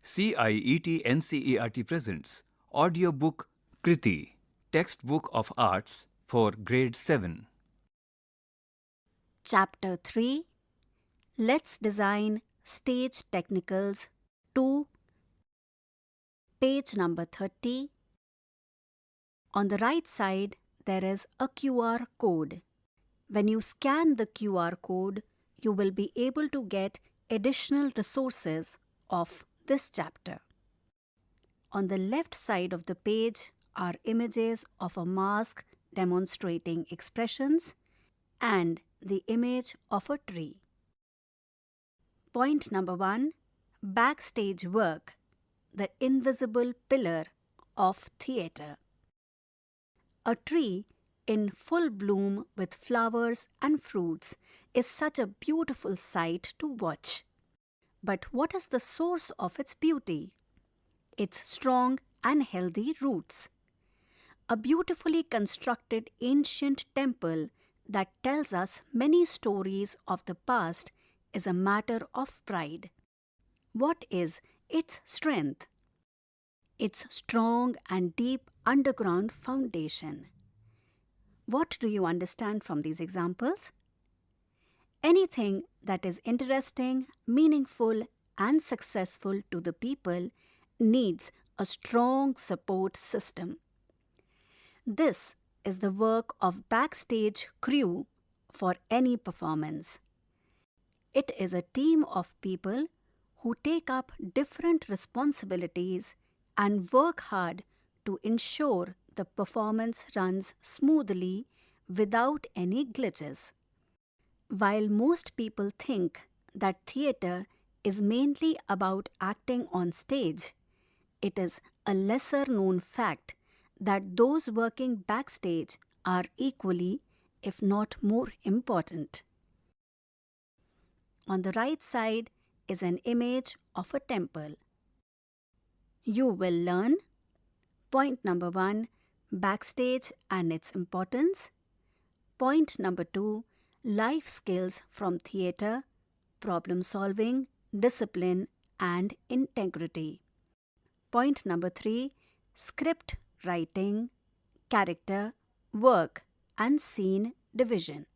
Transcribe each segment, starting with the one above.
CIET NCERT presents audiobook Kriti, Textbook of Arts for Grade 7. Chapter 3 Let's Design Stage Technicals 2, page number 30. On the right side, there is a QR code. When you scan the QR code, you will be able to get additional resources of this chapter. On the left side of the page are images of a mask demonstrating expressions and the image of a tree. Point number 1. Backstage work, the invisible pillar of theatre. A tree in full bloom with flowers and fruits is such a beautiful sight to watch. But what is the source of its beauty? Its strong and healthy roots. A beautifully constructed ancient temple that tells us many stories of the past is a matter of pride. What is its strength? Its strong and deep underground foundation. What do you understand from these examples? Anything that is interesting, meaningful, and successful to the people needs a strong support system. This is the work of backstage crew for any performance. It is a team of people who take up different responsibilities and work hard to ensure the performance runs smoothly without any glitches. While most people think that theatre is mainly about acting on stage, it is a lesser known fact that those working backstage are equally, if not more important. On the right side is an image of a temple. You will learn point number 1, backstage and its importance. Point number 2, life skills from theatre, problem solving, discipline, and integrity. Point number 3, script writing, character, work, and scene division.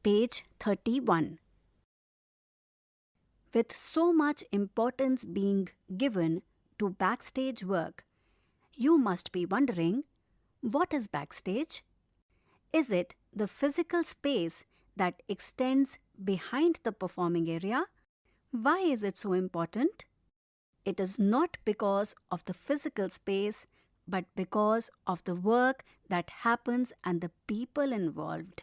Page 31. With so much importance being given to backstage work, you must be wondering, what is backstage? Is it the physical space that extends behind the performing area? Why is it so important? It is not because of the physical space, but because of the work that happens and the people involved.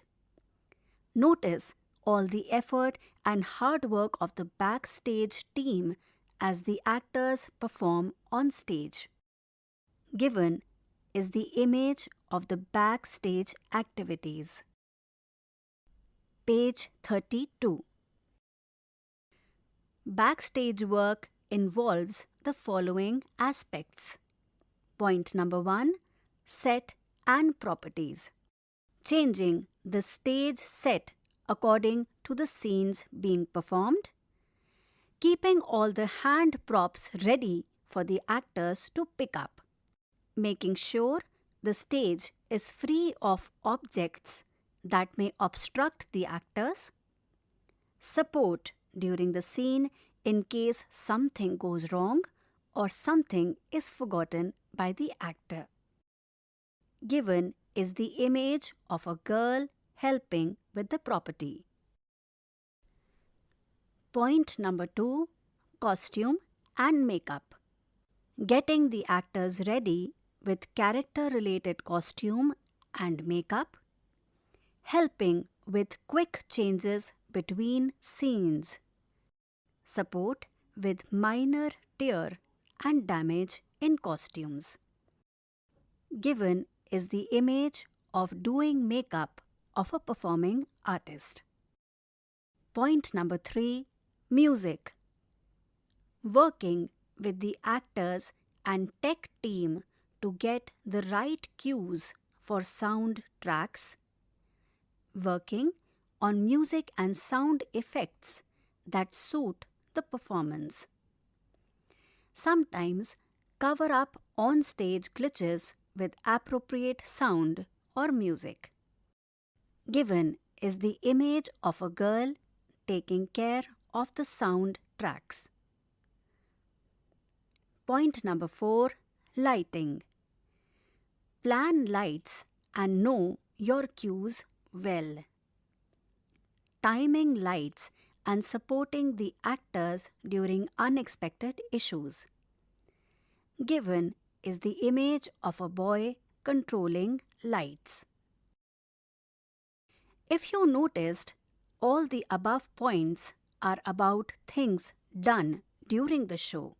Notice all the effort and hard work of the backstage team as the actors perform on stage. Given is the image of the backstage activities. Page 32. Backstage work involves the following aspects. Point number 1, set and properties. Changing the stage set according to the scenes being performed. Keeping all the hand props ready for the actors to pick up. Making sure the stage is free of objects that may obstruct the actors. Support during the scene in case something goes wrong or something is forgotten by the actor. Given is the image of a girl helping with the property. Point number 2, costume and makeup. Getting the actors ready with character-related costume and makeup. Helping with quick changes between scenes. Support with minor tear and damage in costumes. Given is the image of doing makeup of a performing artist. Point number 3, music. Working with the actors and tech team to get the right cues for sound tracks. Working on music and sound effects that suit the performance. Sometimes cover up on-stage glitches with appropriate sound or music. Given is the image of a girl taking care of the sound tracks. Point number 4. Lighting. Plan lights and know your cues well. Timing lights and supporting the actors during unexpected issues. Given is the image of a boy controlling lights. If you noticed, all the above points are about things done during the show.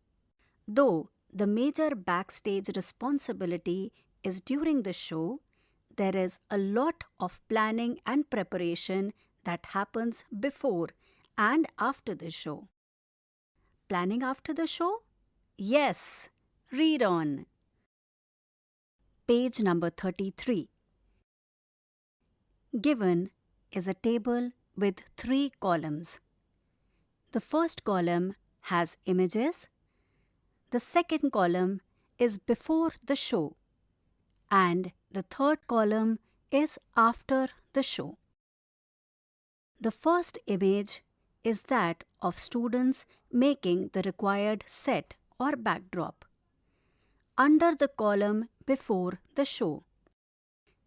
Though the major backstage responsibility is during the show, there is a lot of planning and preparation that happens before and after the show. Planning after the show? Yes, read on. Page number 33. Given is a table with 3 columns. The first column has images. The second column is before the show. And the third column is after the show. The first image is that of students making the required set or backdrop. Under the column before the show.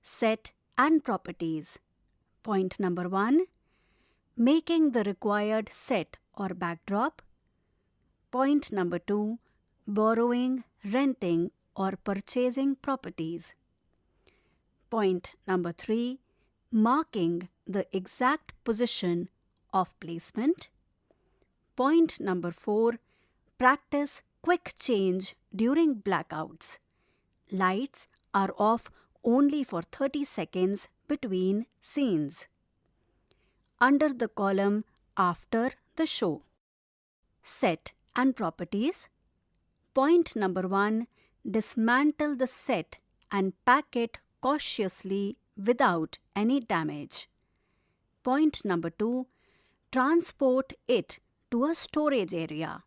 Set and properties. Point number 1. Making the required set or backdrop. Point number 2. Borrowing, renting or purchasing properties. Point number 3. Marking the exact position of placement. Point number 4. Practice quick change during blackouts. Lights are off only for 30 seconds between scenes. Under the column after the show. Set and properties. Point number 1. Dismantle the set and pack it cautiously without any damage. Point number 2. Transport it to a storage area.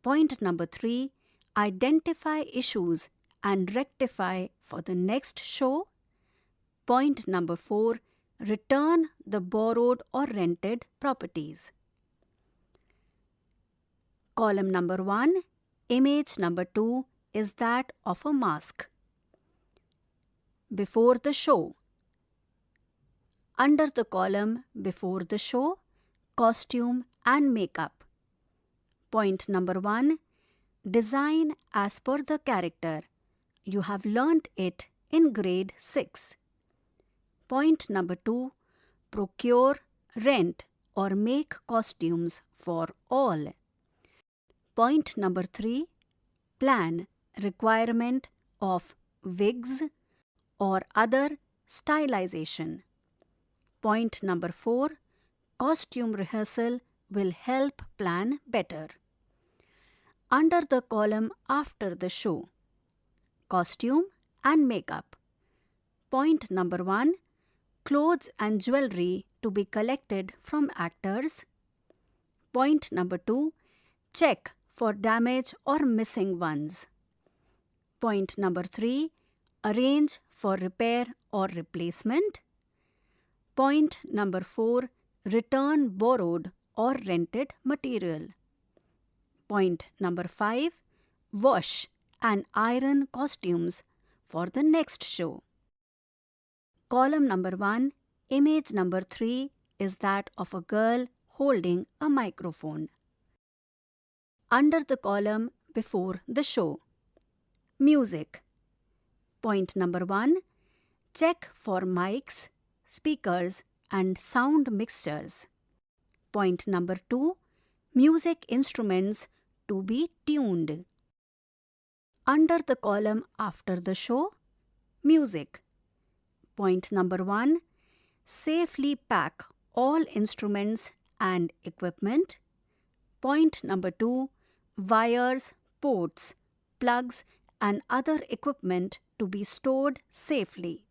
Point number 3. Identify issues and rectify for the next show. Point number 4. Return the borrowed or rented properties. Column number 1. Image number 2 is that of a mask. Before the show. Under the column before the show, costume and makeup. Point number 1. Design as per the character. You have learnt it in grade 6. Point number 2. Procure, rent or make costumes for all. Point number 3. Plan requirement of wigs or other stylization. Point number 4. Costume rehearsal will help plan better. Under the column after the show. Costume and makeup. Point number 1. Clothes and jewelry to be collected from actors. Point number 2. Check for damage or missing ones. Point number 3. Arrange for repair or replacement. Point number 4. Return borrowed or rented material. Point number 5. Wash and iron costumes for the next show. Column number 1, image number 3 is that of a girl holding a microphone. Under the column before the show. Music. Point number 1. Check for mics, speakers and sound mixtures. Point number 2. Music instruments to be tuned. Under the column after the show. Music. Point number 1. Safely pack all instruments and equipment. Point number 2. Wires, ports, plugs and other equipment to be stored safely.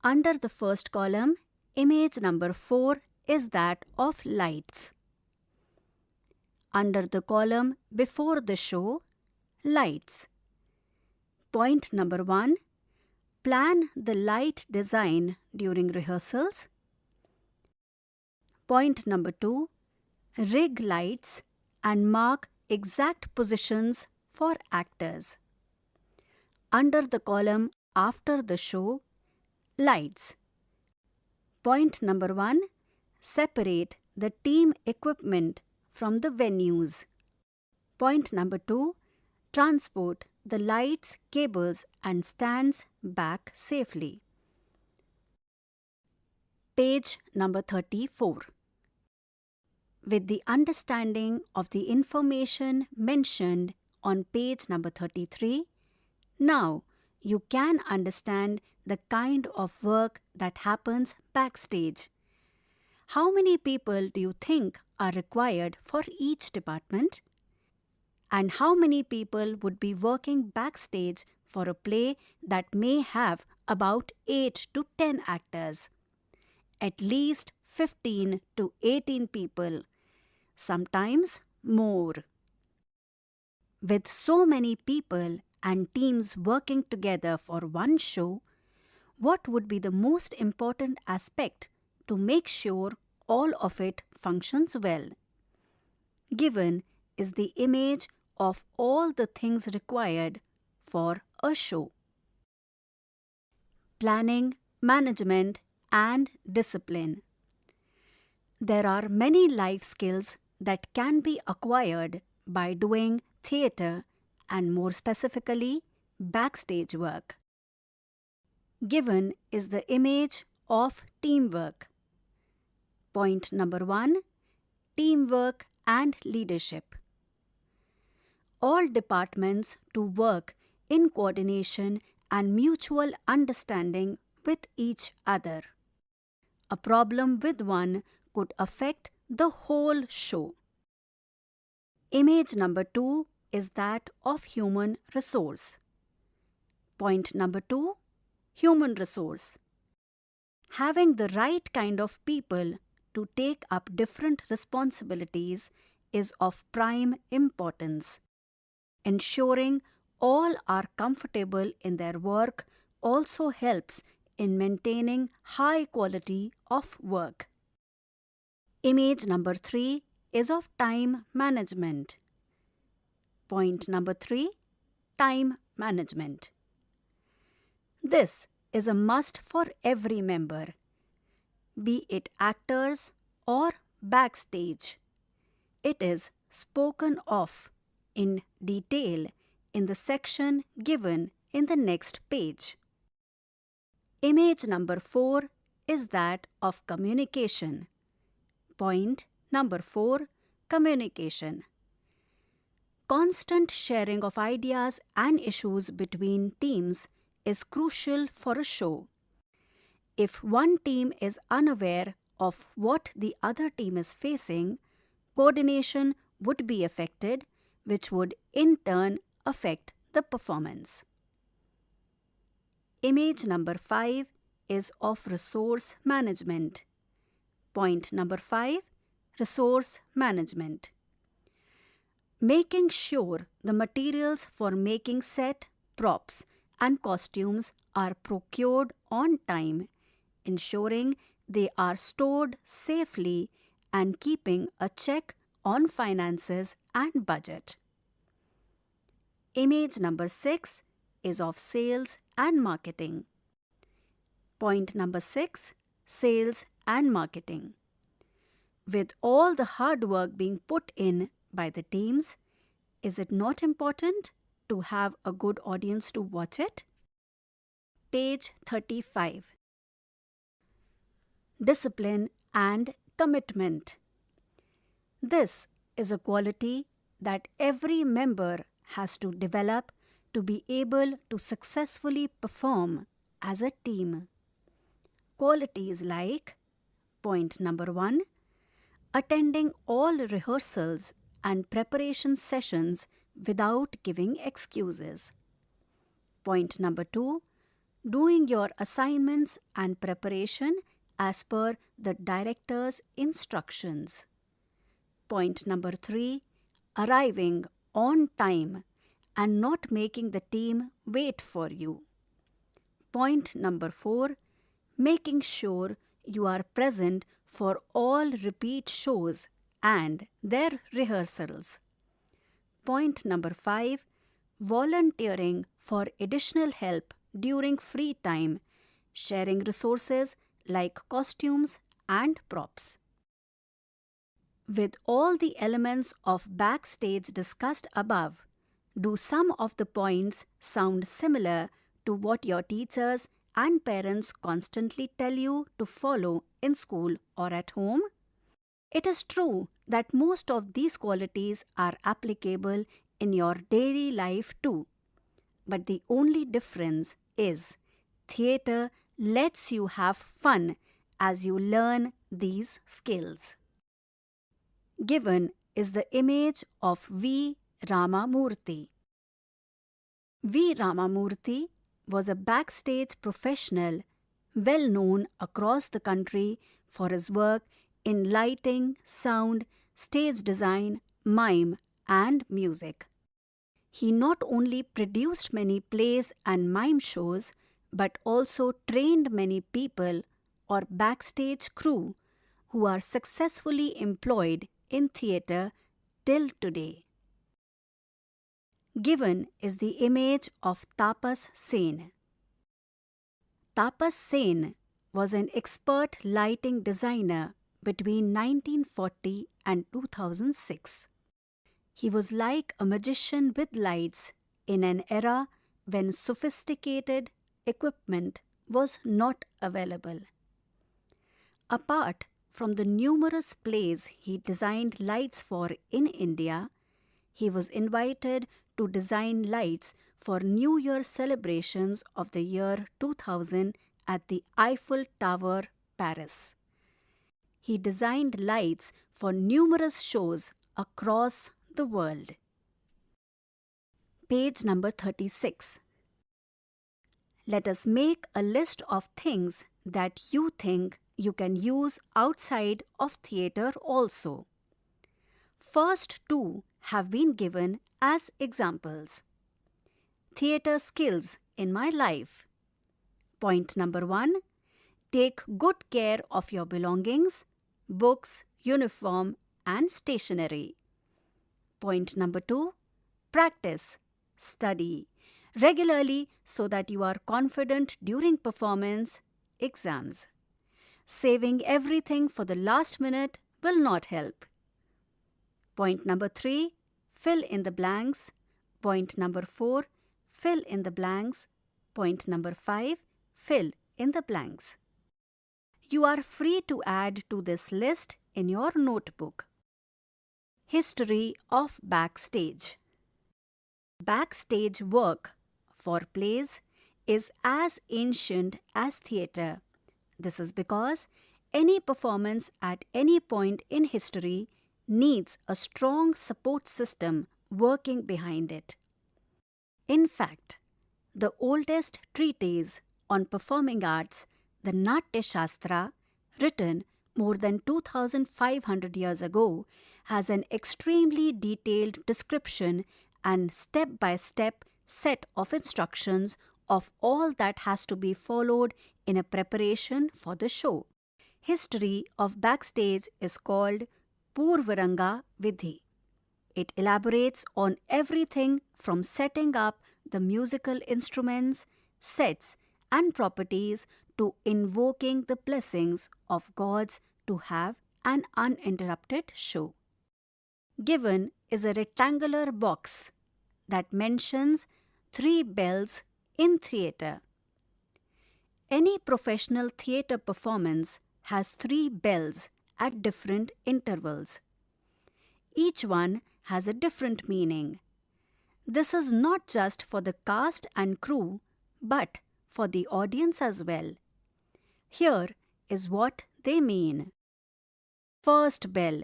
Under the first column, image number 4 is that of lights. under the column before the show, lights. Point number 1. Plan the light design during rehearsals. Point number 2. Rig lights and mark exact positions for actors. Under the column after the show, lights. Point number 1. Separate the team equipment from the venues. Point number 2. Transport the lights, cables and stands back safely. Page number 34. With the understanding of the information mentioned on page number 33, now you can understand the kind of work that happens backstage. How many people do you think are required for each department? And how many people would be working backstage for a play that may have about 8 to 10 actors? At least 15 to 18 people, sometimes more. With so many people and teams working together for one show, what would be the most important aspect to make sure all of it functions well? Given is the image of all the things required for a show. Planning, management, and discipline. There are many life skills that can be acquired by doing theatre and more specifically backstage work. Given is the image of teamwork. Point number 1. Teamwork and leadership. All departments to work in coordination and mutual understanding with each other. A problem with one could affect the whole show. Image number 2 is that of human resource. Point number 2. Human resource. Having the right kind of people to take up different responsibilities is of prime importance. Ensuring all are comfortable in their work also helps in maintaining high quality of work. Image number 3 is of time management. Point number 3. Time management. This is a must for every member, be it actors or backstage. It is spoken of in detail in the section given in the next page. Image number 4 is that of communication. Point number 4. Communication. Constant sharing of ideas and issues between teams is crucial for a show. If one team is unaware of what the other team is facing, coordination would be affected, which would in turn affect the performance. Image number 5 is of resource management. Point number 5. Resource management. Making sure the materials for making set, props, and costumes are procured on time, ensuring they are stored safely and keeping a check on finances and budget. Image number 6 is of sales and marketing. Point number 6. Sales and marketing. With all the hard work being put in by the teams, is it not important to have a good audience to watch it? Page 35. Discipline and commitment. This is a quality that every member has to develop to be able to successfully perform as a team. Qualities like: point number 1, attending all rehearsals and preparation sessions without giving excuses. Point number 2, doing your assignments and preparation as per the director's instructions. Point number 3, arriving on time and not making the team wait for you. Point number 4, making sure you are present for all repeat shows and their rehearsals. Point number 5, volunteering for additional help during free time, sharing resources like costumes and props. With all the elements of backstage discussed above, do some of the points sound similar to what your teachers and parents constantly tell you to follow in school or at home? It is true that most of these qualities are applicable in your daily life too. But the only difference is theatre lets you have fun as you learn these skills. Given is the image of V. Ramamurthy. V. Ramamurthy was a backstage professional well known across the country for his work in lighting, sound, stage design, mime, and music. He not only produced many plays and mime shows, but also trained many people or backstage crew who are successfully employed in theatre till today. Given is the image of Tapas Sen. Tapas Sen was an expert lighting designer between 1940 and 2006. He was like a magician with lights in an era when sophisticated equipment was not available. Apart from the numerous plays he designed lights for in India, he was invited to design lights for New Year celebrations of the year 2000 at the Eiffel Tower, Paris. He designed lights for numerous shows across the world. Page number 36. Let us make a list of things that you think you can use outside of theatre also. First two have been given as examples. Theatre skills in my life. Point number 1. Take good care of your belongings, books, uniform, and stationery. Point number 2. Practice, study regularly so that you are confident during performance, exams. Saving everything for the last minute will not help. Point number 3. Fill in the blanks. Point number 4. Fill in the blanks. Point number 5. Fill in the blanks. You are free to add to this list in your notebook. History of backstage. Backstage work for plays is as ancient as theatre. This is because any performance at any point in history needs a strong support system working behind it. In fact, the oldest treatise on performing arts, the Natya Shastra, written more than 2500 years ago, has an extremely detailed description and step-by-step set of instructions of all that has to be followed in a preparation for the show. History of backstage is called Purvaranga Vidhi. It elaborates on everything from setting up the musical instruments, sets, and properties to invoking the blessings of gods to have an uninterrupted show. Given is a rectangular box that mentions 3 bells in theatre. Any professional theatre performance has 3 bells at different intervals. Each one has a different meaning. This is not just for the cast and crew, but for the audience as well. Here is what they mean. First bell,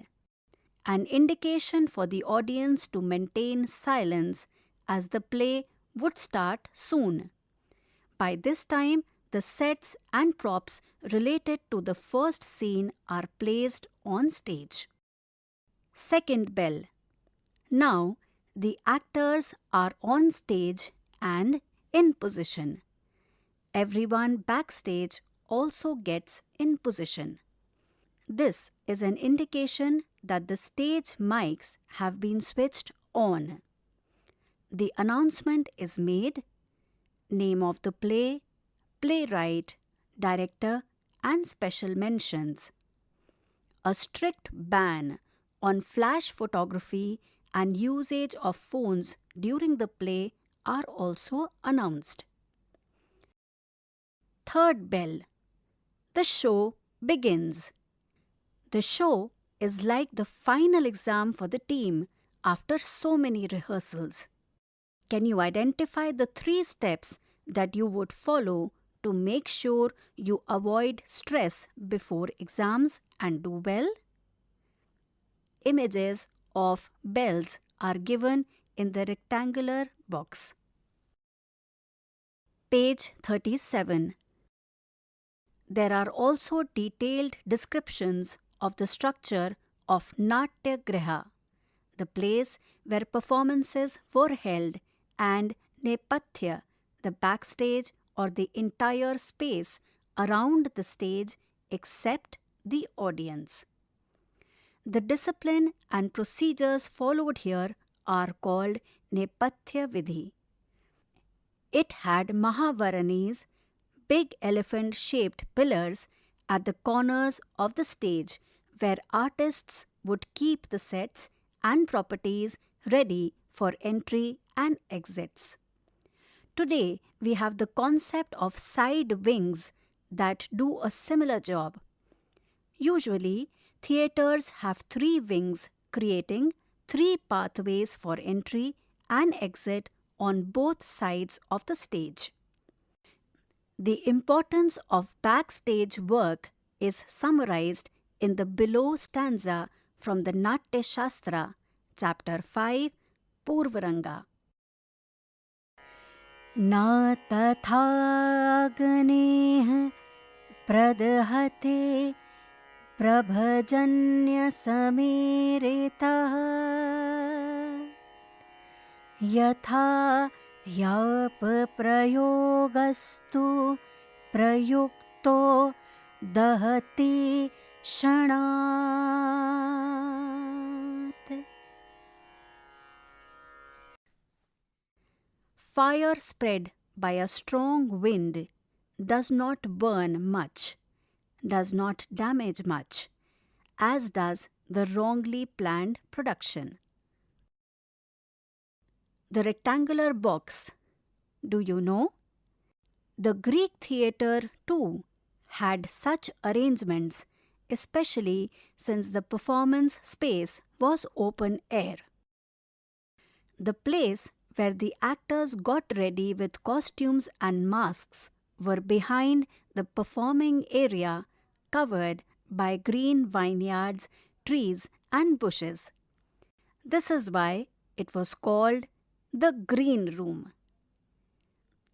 an indication for the audience to maintain silence as the play would start soon. By this time, the sets and props related to the first scene are placed on stage. Second bell, Now, the actors are on stage and in position. Everyone backstage also gets in position. This is an indication that the stage mics have been switched on. The announcement is made, name of the play, playwright, director, and special mentions. A strict ban on flash photography and usage of phones during the play are also announced. Third bell. The show begins. The show is like the final exam for the team after so many rehearsals. Can you identify the 3 steps that you would follow to make sure you avoid stress before exams and do well? Images of bells are given in the rectangular box. Page 37. There are also detailed descriptions of the structure of Natya Griha, the place where performances were held, and Nepathya, the backstage or the entire space around the stage except the audience. The discipline and procedures followed here are called Nepathya Vidhi. It had Mahavaranis, big elephant-shaped pillars at the corners of the stage where artists would keep the sets and properties ready for entry and exits. Today, we have the concept of side wings that do a similar job. Usually, theatres have 3 wings creating 3 pathways for entry and exit on both sides of the stage. The importance of backstage work is summarized in the below stanza from the Natya Shastra, chapter 5, Purvaranga. Na tatha agneha pradhate prabhajanya sameretah yatha yap prayogastu prayukto dahati shanat. Fire spread by a strong wind does not burn much, does not damage much, as does the wrongly planned production. The rectangular box, do you know? The Greek theatre too had such arrangements, especially since the performance space was open air. The place where the actors got ready with costumes and masks were behind the performing area covered by green vineyards, trees and bushes. This is why it was called the Green Room.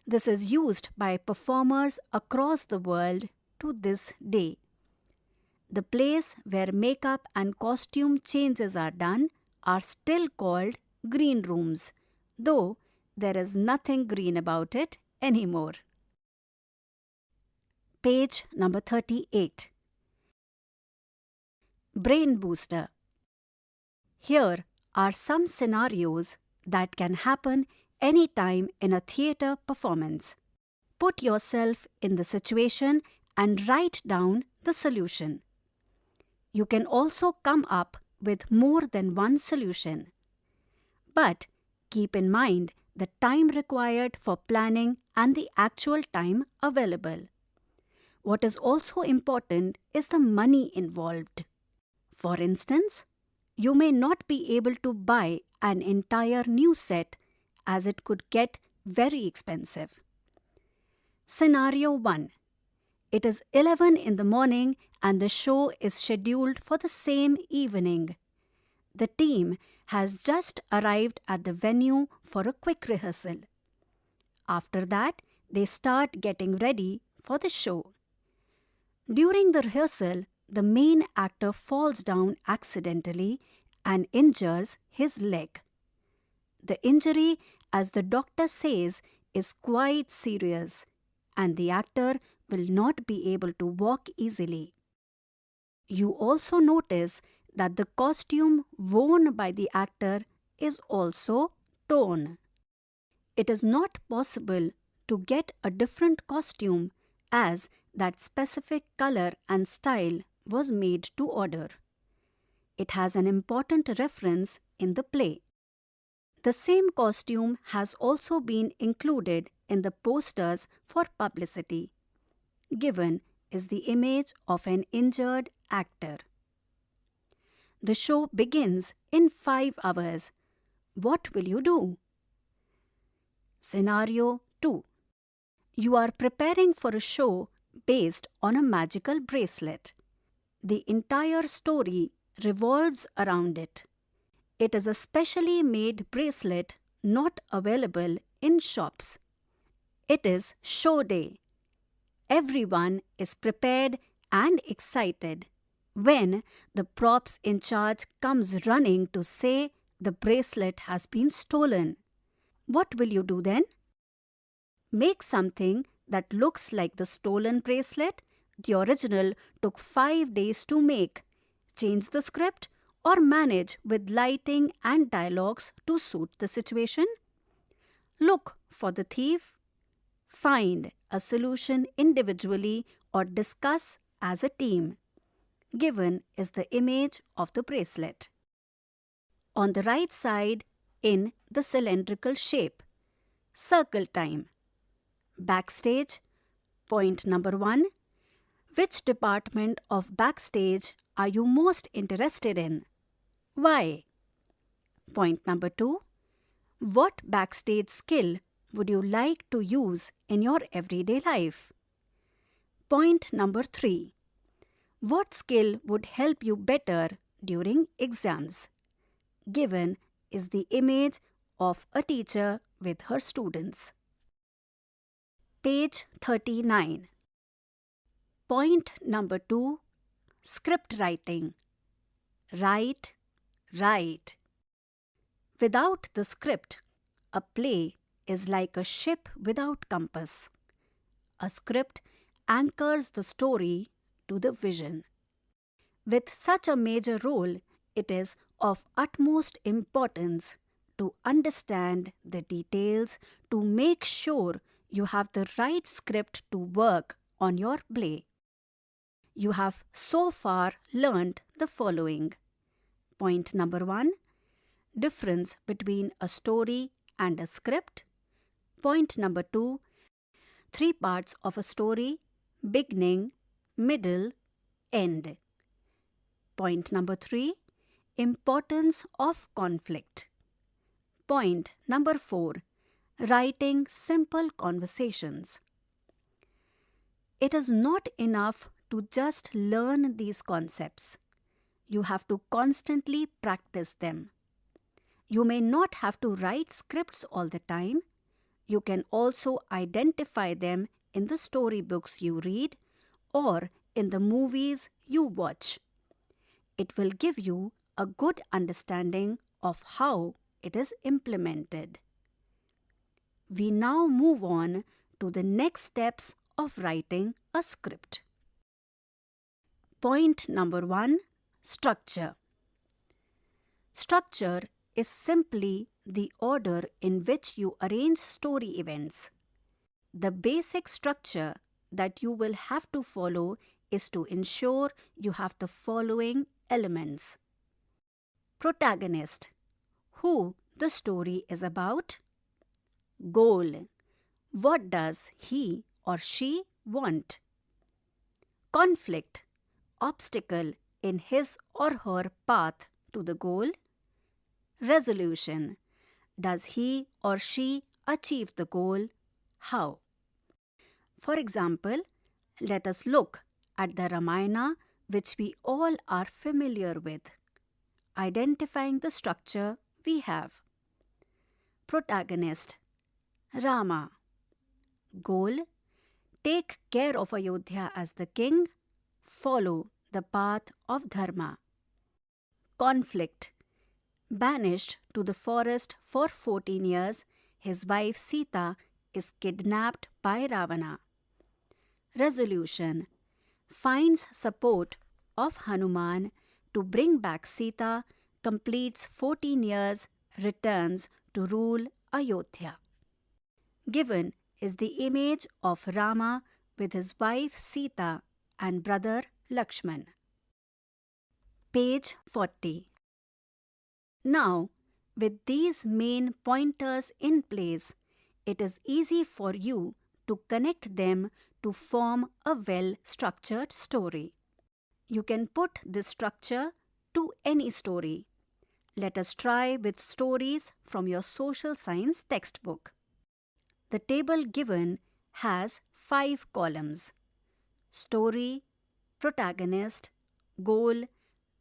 This is used by performers across the world to this day. The place where makeup and costume changes are done are still called green rooms, though there is nothing green about it anymore. Page number 38. Brain Booster. Here are some scenarios that can happen anytime in a theatre performance. Put yourself in the situation and write down the solution. You can also come up with more than one solution. But keep in mind the time required for planning and the actual time available. What is also important is the money involved. For instance, you may not be able to buy an entire new set as it could get very expensive. Scenario 1. It is 11 in the morning and the show is scheduled for the same evening. The team has just arrived at the venue for a quick rehearsal. After that, they start getting ready for the show. During the rehearsal, the main actor falls down accidentally and injures his leg. The injury, as the doctor says, is quite serious, and the actor will not be able to walk easily. You also notice that the costume worn by the actor is also torn. It is not possible to get a different costume as that specific color and style was made to order. It has an important reference in the play. The same costume has also been included in the posters for publicity. Given is the image of an injured actor. The show begins in 5 hours. What will you do? Scenario 2. You are preparing for a show based on a magical bracelet. The entire story revolves around it. It is a specially made bracelet not available in shops. It is show day. Everyone is prepared and excited when the props in charge comes running to say the bracelet has been stolen. What will you do then? Make something that looks like the stolen bracelet the original took 5 days to make, change the script, or manage with lighting and dialogues to suit the situation? Look for the thief, find a solution individually, or discuss as a team. Given is the image of the bracelet. On the right side, in the cylindrical shape, circle time. Backstage. Point number 1. Which department of backstage are you most interested in? Why? Point number 2. What backstage skill would you like to use in your everyday life? Point number 3. What skill would help you better during exams? Given is the image of a teacher with her students. Page 39. Point number 2. Script writing. Write. Without the script, a play is like a ship without compass. A script anchors the story to the vision. With such a major role, it is of utmost importance to understand the details to make sure you have the right script to work on your play. You have so far learned the following. Point number 1. Difference between a story and a script. Point number 2. 3 parts of a story: beginning, middle, end. Point number 3. Importance of conflict. Point number 4. Writing simple conversations. It is not enough to just learn these concepts. You have to constantly practice them. You may not have to write scripts all the time. You can also identify them in the storybooks you read or in the movies you watch. It will give you a good understanding of how it is implemented. We now move on to the next steps of writing a script. Point number 1. Structure. Structure is simply the order in which you arrange story events. The basic structure that you will have to follow is to ensure you have the following elements. Protagonist, who the story is about. Goal, what does he or she want. Conflict, obstacle in his or her path to the goal. Resolution, does he or she achieve the goal? How? For example, let us look at the Ramayana, which we all are familiar with. Identifying the structure we have. Protagonist, Rama. Goal, take care of Ayodhya as the king, follow the path of dharma. Conflict, Banished to the forest for 14 years, his wife Sita is kidnapped by Ravana. Resolution: finds support of Hanuman to bring back Sita, completes 14 years, returns to rule Ayodhya. Given is the image of Rama with his wife Sita and brother Lakshman. Page 40. Now, with these main pointers in place, it is easy for you to connect them to form a well-structured story. You can put this structure to any story. Let us try with stories from your social science textbook. The table given has 5 columns: story, protagonist, goal,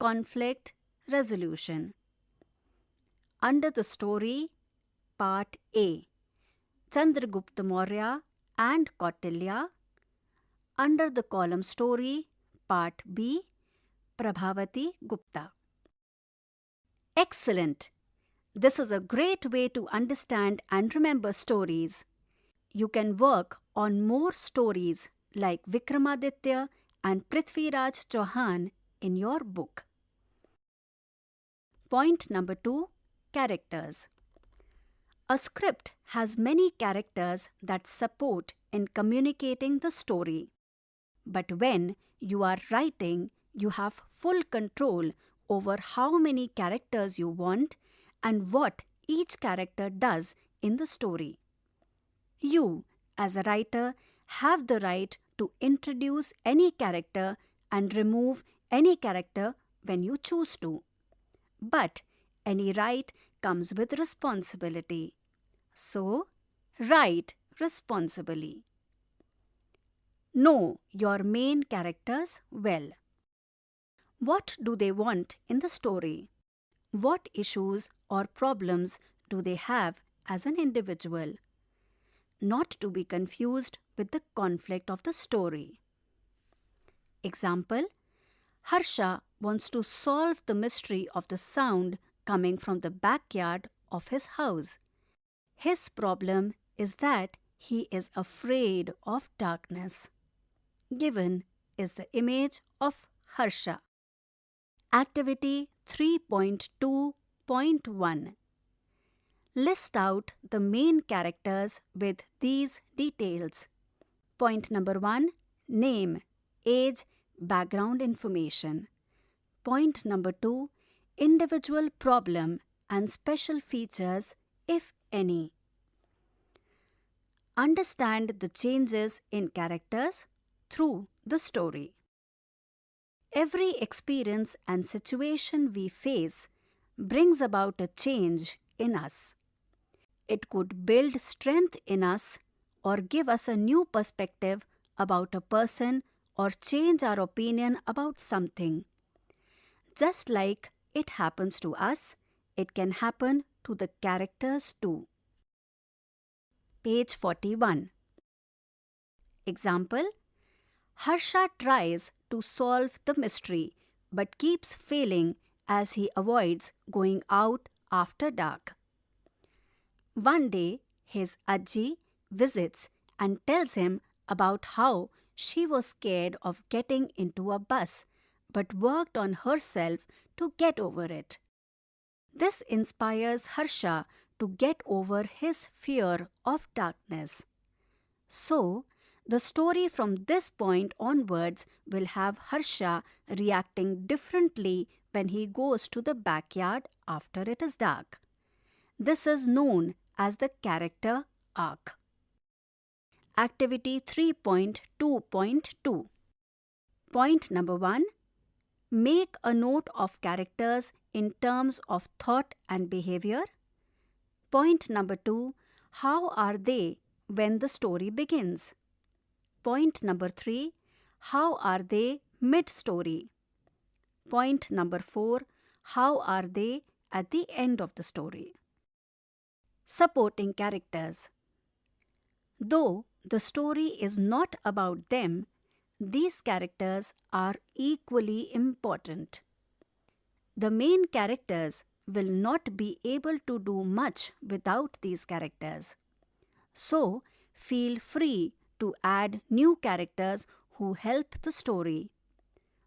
conflict, resolution. Under the story, part A, Chandragupta Maurya and Kautilya. Under the column story, part B, Prabhavati Gupta. Excellent! This is a great way to understand and remember stories. You can work on more stories like Vikramaditya and Prithviraj Chauhan in your book. Point number 2, characters. A script has many characters that support in communicating the story. But when you are writing, you have full control over how many characters you want and what each character does in the story. You, as a writer, have the right to introduce any character and remove any character when you choose to. But any right comes with responsibility. So, write responsibly. Know your main characters well. What do they want in the story? What issues or problems do they have as an individual? Not to be confused with the conflict of the story. Example: Harsha wants to solve the mystery of the sound coming from the backyard of his house. His problem is that he is afraid of darkness. Given is the image of Harsha. Activity 3.2.1. List out the main characters with these details. Point number 1. Name, age, background information. Point number 2. Individual problem and special features, if any. Understand the changes in characters through the story. Every experience and situation we face brings about a change in us. It could build strength in us or give us a new perspective about a person or change our opinion about something. Just like it happens to us, it can happen to the characters too. Page 41. Example: Harsha tries to solve the mystery but keeps failing as he avoids going out after dark. One day, his Ajji visits and tells him about how she was scared of getting into a bus but worked on herself to get over it. This inspires Harsha to get over his fear of darkness. So, the story from this point onwards will have Harsha reacting differently when he goes to the backyard after it is dark. This is known as the character arc. Activity 3.2.2. Point number 1. Make a note of characters in terms of thought and behavior. Point number 2. How are they when the story begins? Point number 3. How are they mid-story? Point number 4. How are they at the end of the story? Supporting characters. Though the story is not about them, these characters are equally important. The main characters will not be able to do much without these characters. So, feel free to add new characters who help the story.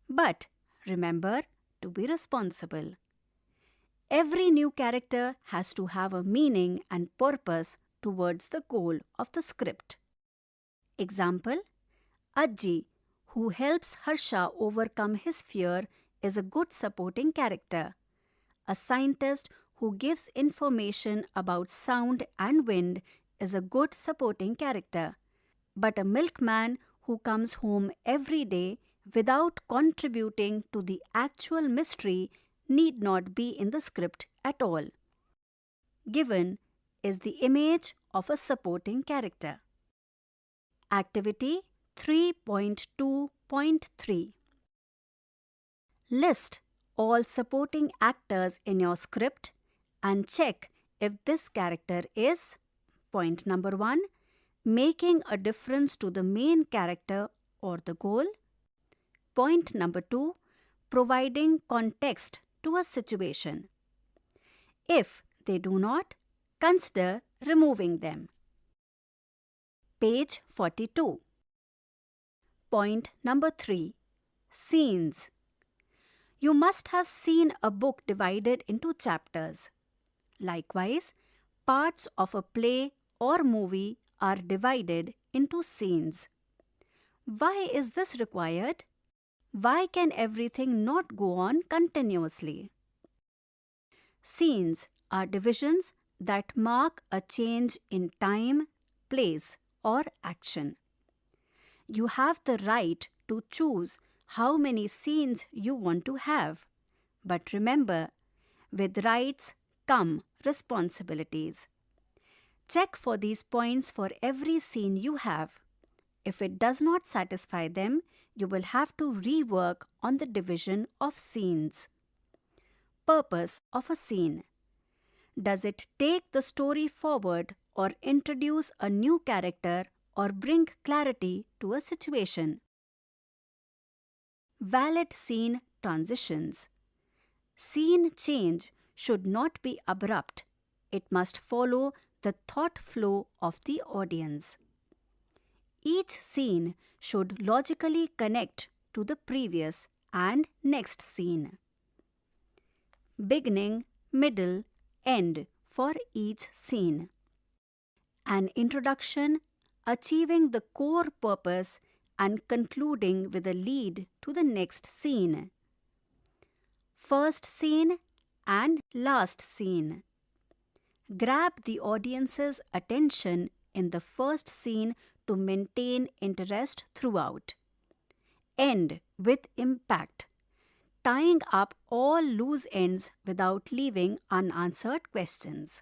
But remember to be responsible. Every new character has to have a meaning and purpose towards the goal of the script. Example: Ajji, who helps Harsha overcome his fear, is a good supporting character. A scientist who gives information about sound and wind is a good supporting character. But a milkman who comes home every day without contributing to the actual mystery need not be in the script at all. Given is the image of a supporting character. Activity 3.2.3. List all supporting actors in your script and check if this character is: point number 1, making a difference to the main character or the goal. Point number 2, providing context to a situation. If they do not, consider removing them. Page 42. Point number 3, scenes. You must have seen a book divided into chapters. Likewise, parts of a play or movie are divided into scenes. Why is this required? Why can everything not go on continuously? Scenes are divisions that mark a change in time, place, or action. You have the right to choose how many scenes you want to have. But remember, with rights come responsibilities. Check for these points for every scene you have. If it does not satisfy them, you will have to rework on the division of scenes. Purpose of a scene. Does it take the story forward or introduce a new character or bring clarity to a situation? Valid scene transitions. Scene change should not be abrupt. It must follow the thought flow of the audience. Each scene should logically connect to the previous and next scene. Beginning, middle, end for each scene. An introduction, achieving the core purpose and concluding with a lead to the next scene. First scene and last scene. Grab the audience's attention in the first scene to maintain interest throughout. End with impact, tying up all loose ends without leaving unanswered questions.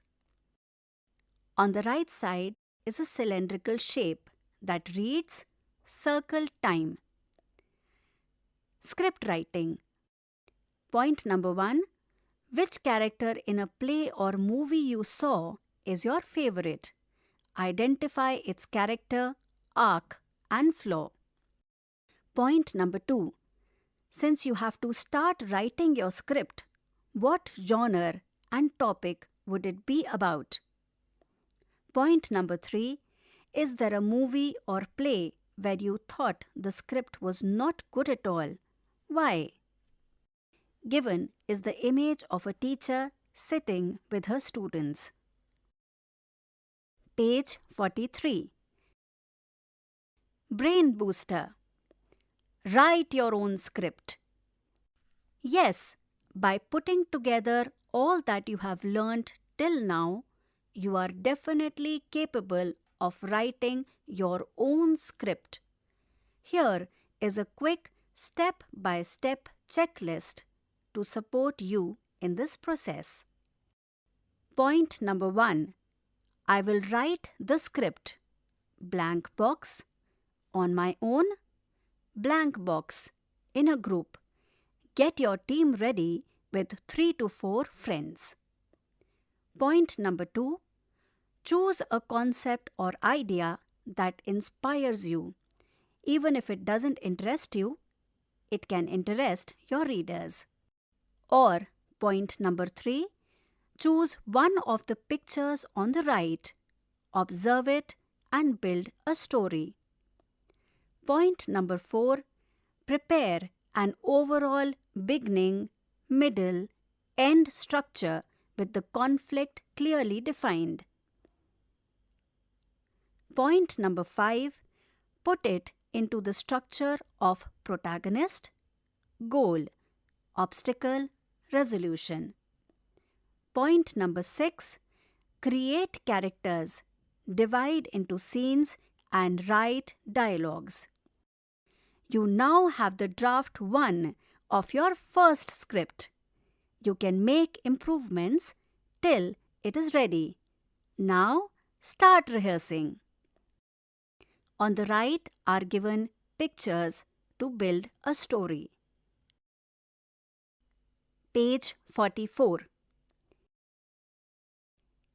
On the right side is a cylindrical shape that reads Circle Time. Script writing. Point number 1. Which character in a play or movie you saw is your favorite? Identify its character, arc, and flaw. Point number 2. Since you have to start writing your script, what genre and topic would it be about? Point number 3. Is there a movie or play where you thought the script was not good at all? Why? Given is the image of a teacher sitting with her students. Page 43. Brain booster. Write your own script. Yes, by putting together all that you have learned till now, you are definitely capable of writing your own script. Here is a quick step-by-step checklist to support you in this process. Point number 1. I will write the script. Blank box. On my own. Blank box. In a group. Get your team ready with 3 to 4 friends. Point number 2. Choose a concept or idea that inspires you. Even if it doesn't interest you, it can interest your readers. Or, point number 3, Choose one of the pictures on the right, observe it and build a story. Point number 4. Prepare an overall beginning, middle, end structure with the conflict clearly defined. Point number 5. Put it into the structure of protagonist, goal, obstacle, resolution. Point number 6. Create characters, divide into scenes and write dialogues. You now have the draft 1 of your first script. You can make improvements till it is ready. Now start rehearsing. On the right are given pictures to build a story. Page 44.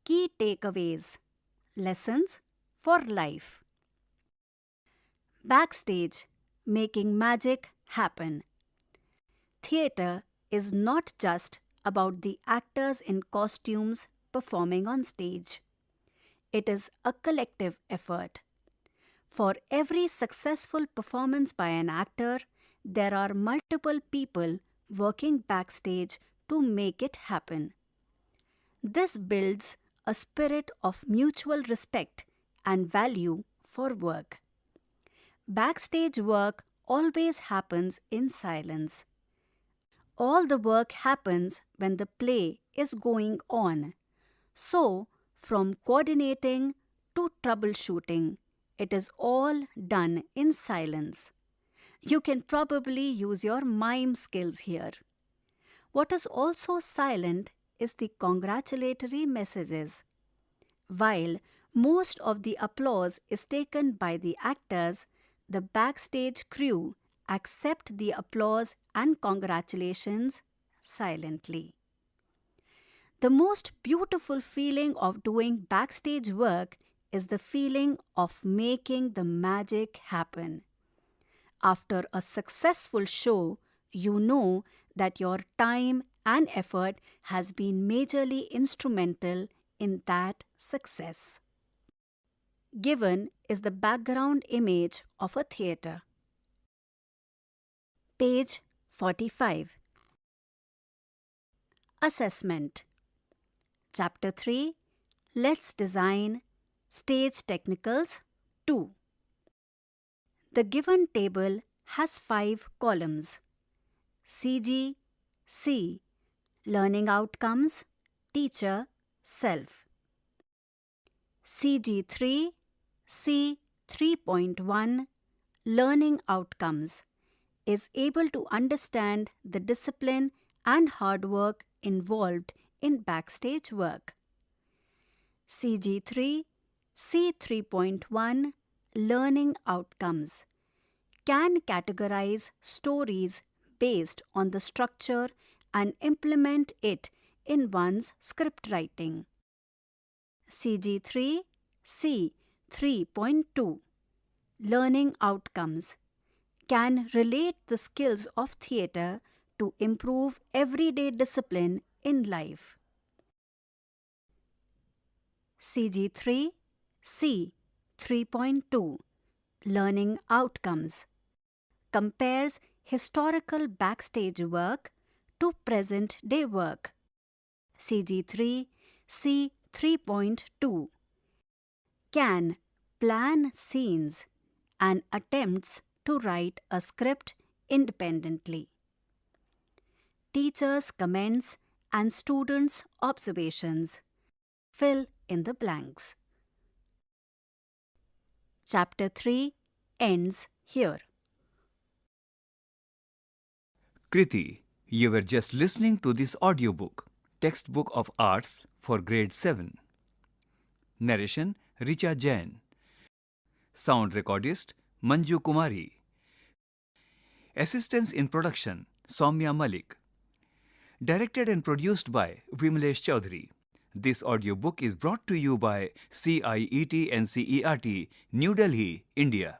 Key takeaways. Lessons for life. Backstage, making magic happen. Theatre is not just about the actors in costumes performing on stage. It is a collective effort. For every successful performance by an actor, there are multiple people working backstage to make it happen. This builds a spirit of mutual respect and value for work. Backstage work always happens in silence. All the work happens when the play is going on. So, from coordinating to troubleshooting, it is all done in silence. You can probably use your mime skills here. What is also silent is the congratulatory messages. While most of the applause is taken by the actors, the backstage crew accept the applause and congratulations silently. The most beautiful feeling of doing backstage work is the feeling of making the magic happen. After a successful show, you know that your time and effort has been majorly instrumental in that success. Given is the background image of a theatre. Page 45. Assessment. Chapter 3. Let's design Stage Technicals 2. The given table has 5 columns. CG, C, Learning Outcomes, Teacher, Self. CG3, C 3.1, Learning Outcomes, is able to understand the discipline and hard work involved in backstage work. CG3, C 3.1, Learning Outcomes, can categorize stories based on the structure and implement it in one's script writing. CG3, C 3.2, Learning Outcomes, can relate the skills of theatre to improve everyday discipline in life. CG3, C 3.2, Learning Outcomes, compares historical backstage work to present-day work. CG3, C 3.2, can plan scenes and attempts to write a script independently. Teachers' comments and students' observations. Fill in the blanks. Chapter 3 ends here. Kriti, you were just listening to this audiobook, Textbook of Arts for Grade 7. Narration, Richa Jain. Sound recordist, Manju Kumari. Assistance in production, Soumya Malik. Directed and produced by Vimlesh Chaudhary. This audiobook is brought to you by CIET NCERT, New Delhi, India.